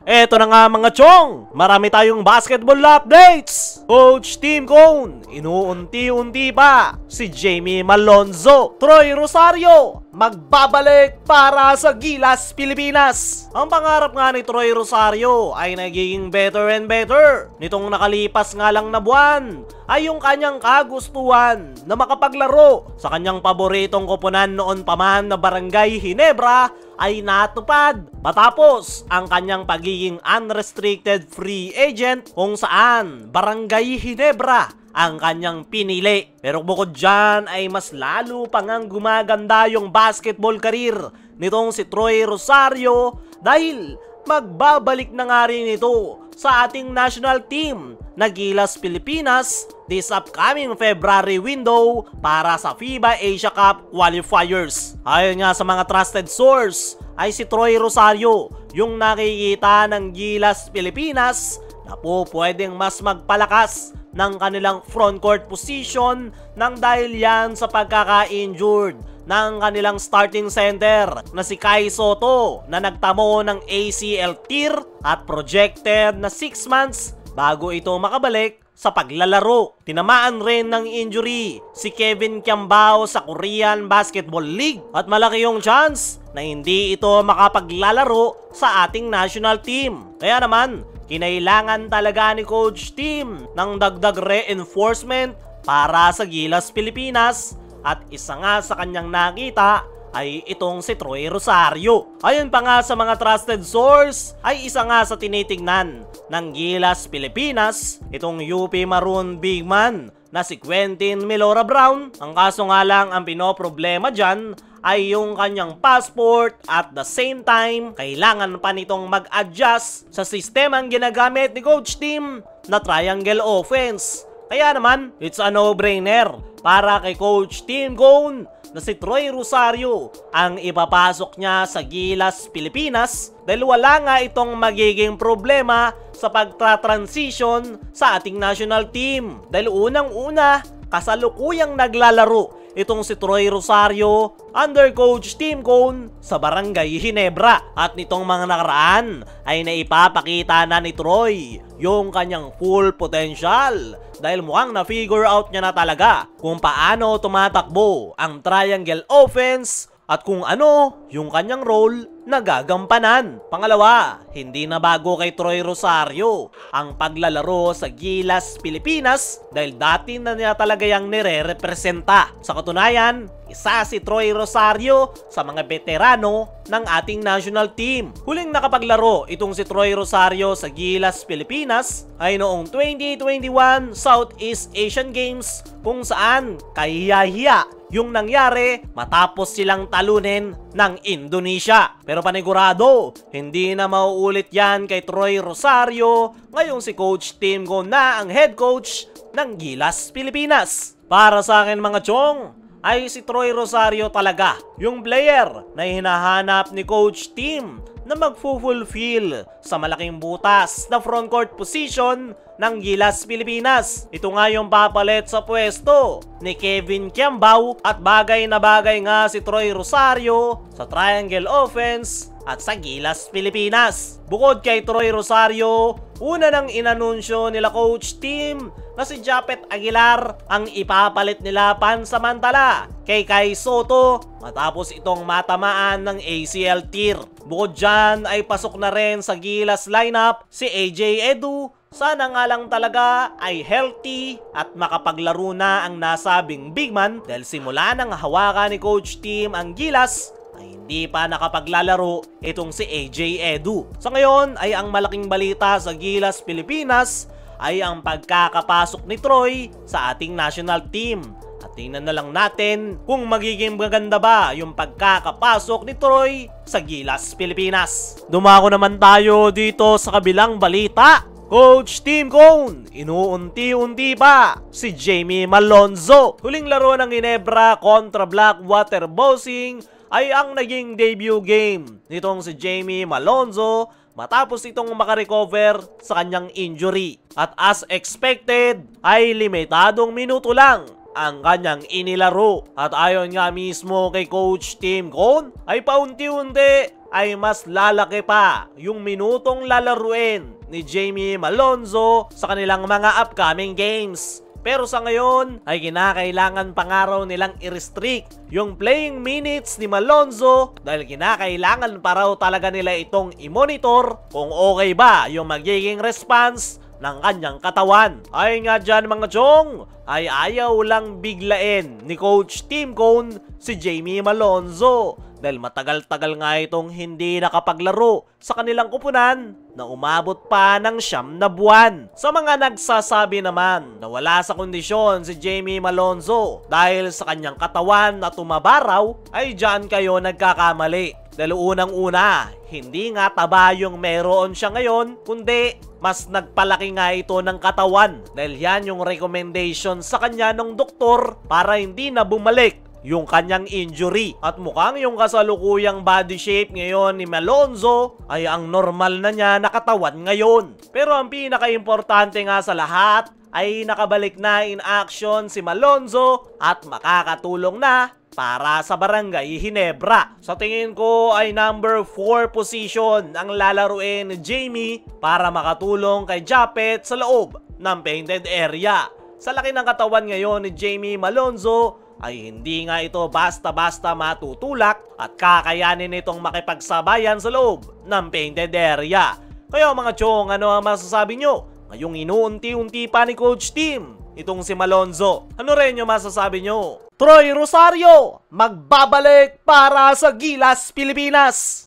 Eto na nga mga chong, marami tayong basketball updates. Coach Tim Cone, inuunti-unti pa si Jamie Malonzo. Troy Rosario, magbabalik para sa Gilas, Pilipinas. Ang pangarap nga ni Troy Rosario ay nagiging better and better. Nitong nakalipas nga lang na buwan ay yung kanyang kagustuhan na makapaglaro sa kanyang paboritong koponan noon pa man na Barangay Ginebra ay natupad matapos ang kanyang pagiging unrestricted free agent kung saan Barangay Ginebra ang kanyang pinili. Pero bukod dyan ay mas lalo pang gumaganda yung basketball career nitong si Troy Rosario dahil magbabalik na nga rin ito sa ating national team na Gilas, Pilipinas this upcoming February window para sa FIBA Asia Cup qualifiers. Ayon nga sa mga trusted source ay si Troy Rosario yung nakikita ng Gilas, Pilipinas na po pwedeng mas magpalakas ng kanilang frontcourt position nang dahil yan sa pagkaka-injured ng kanilang starting center na si Kai Soto na nagtamo ng ACL tear at projected na 6 months bago ito makabalik sa paglalaro. Tinamaan rin ng injury si Kevin Kiambao sa Korean Basketball League at malaki yung chance na hindi ito makapaglalaro sa ating national team. Kaya naman, kinailangan talaga ni Coach Tim ng dagdag reinforcement para sa Gilas, Pilipinas at isa nga sa kanyang nakita ay itong si Troy Rosario. Ayon pa nga sa mga trusted source ay isa nga sa tinitingnan ng Gilas, Pilipinas itong UP Maroon big man na si Quentin Milora Brown. Ang kaso nga lang ang pinoproblema dyan ay yung kanyang passport at the same time kailangan pa nitong mag-adjust sa sistemang ginagamit ni Coach Tim na triangle offense. Kaya naman, it's a no-brainer para kay Coach Tim Cone na si Troy Rosario ang ipapasok niya sa Gilas, Pilipinas dahil wala nga itong magiging problema sa pagtra-transition sa ating national team. Dahil unang-una, kasalukuyang naglalaro itong si Troy Rosario under Coach Tim Cone sa Barangay Ginebra. At nitong mga nakaraan ay naipapakita na ni Troy yung kanyang full potential dahil mukhang na-figure out niya na talaga kung paano tumatakbo ang triangle offense at kung ano yung kanyang role na gagampanan. Pangalawa, hindi na bago kay Troy Rosario ang paglalaro sa Gilas, Pilipinas dahil dati na niya talaga yung nire-representa. Sa katunayan, isa si Troy Rosario sa mga veterano ng ating national team. Huling nakapaglaro itong si Troy Rosario sa Gilas, Pilipinas ay noong 2021 Southeast Asian Games kung saan kahiya-hiya yung nangyari matapos silang talunin ng Indonesia. Pero panigurado, hindi na mauulit yan kay Troy Rosario ngayong si Coach Tim Cone na ang head coach ng Gilas, Pilipinas. Para sa akin mga chong, ay si Troy Rosario talaga yung player na hinahanap ni Coach Tim na magfulfill sa malaking butas na frontcourt position ng Gilas, Pilipinas. Ito nga yung papalit sa pwesto ni Kevin Kiambao at bagay na bagay nga si Troy Rosario sa triangle offense at sa Gilas, Pilipinas. Bukod kay Troy Rosario, una nang inanunsyo nila Coach Tim na si Japet Aguilar ang ipapalit nila pansamantala kay Kai Soto matapos itong matamaan ng ACL tear. Bukod dyan ay pasok na rin sa Gilas lineup si AJ Edu. Sana nga lang talaga ay healthy at makapaglaro na ang nasabing big man dahil simula nang hawakan ni Coach Tim ang Gilas ay hindi pa nakapaglalaro itong si AJ Edu. Sa ngayon ay ang malaking balita sa Gilas, Pilipinas ay ang pagkakapasok ni Troy sa ating national team. At tingnan na lang natin kung magiging maganda ba yung pagkakapasok ni Troy sa Gilas, Pilipinas. Dumako naman tayo dito sa kabilang balita. Coach Tim Cone, inuunti-unti pa si Jamie Malonzo. Huling laro ng Ginebra kontra Blackwater Bossing ay ang naging debut game nitong si Jamie Malonzo matapos itong makarecover sa kanyang injury. At as expected ay limitadong minuto lang ang kanyang inilaro. At ayon nga mismo kay Coach Tim Cone ay paunti-unti ay mas lalaki pa yung minutong lalaruin ni Jamie Malonzo sa kanilang mga upcoming games. Pero sa ngayon ay kinakailangan pa nga raw nilang i-restrict yung playing minutes ni Malonzo dahil kinakailangan pa raw talaga nila itong i-monitor kung okay ba yung magiging response ng kanyang katawan. Ay nga dyan mga chong, ay ayaw lang biglain ni Coach Tim Cone si Jamie Malonzo dahil matagal-tagal nga itong hindi nakapaglaro sa kanilang kupunan na umabot pa ng 9 na buwan. Sa mga nagsasabi naman na wala sa kondisyon si Jamie Malonzo dahil sa kanyang katawan na tumabaraw, ay dyan kayo nagkakamali. Dahil unang-una, hindi nga taba yung meron siya ngayon, kundi mas nagpalaki nga ito ng katawan. Dahil yan yung recommendation sa kanya ng doktor para hindi na bumalik yung kanyang injury. At mukhang yung kasalukuyang body shape ngayon ni Malonzo ay ang normal na niya na katawan ngayon. Pero ang pinaka-importante nga sa lahat ay nakabalik na in action si Malonzo at makakatulong na para sa Barangay Ginebra. Sa tingin ko ay number 4 position ang lalaruin ni Jamie para makatulong kay Japet sa loob ng painted area. Sa laki ng katawan ngayon ni Jamie Malonzo ay hindi nga ito basta-basta matutulak at kakayanin itong makipagsabayan sa loob ng painted area. Kaya mga chong, ano ang masasabi nyo ngayong inuunti-unti pa ni Coach Tim itong si Malonzo? Ano rin yung masasabi nyo? Troy Rosario magbabalik para sa Gilas, Pilipinas!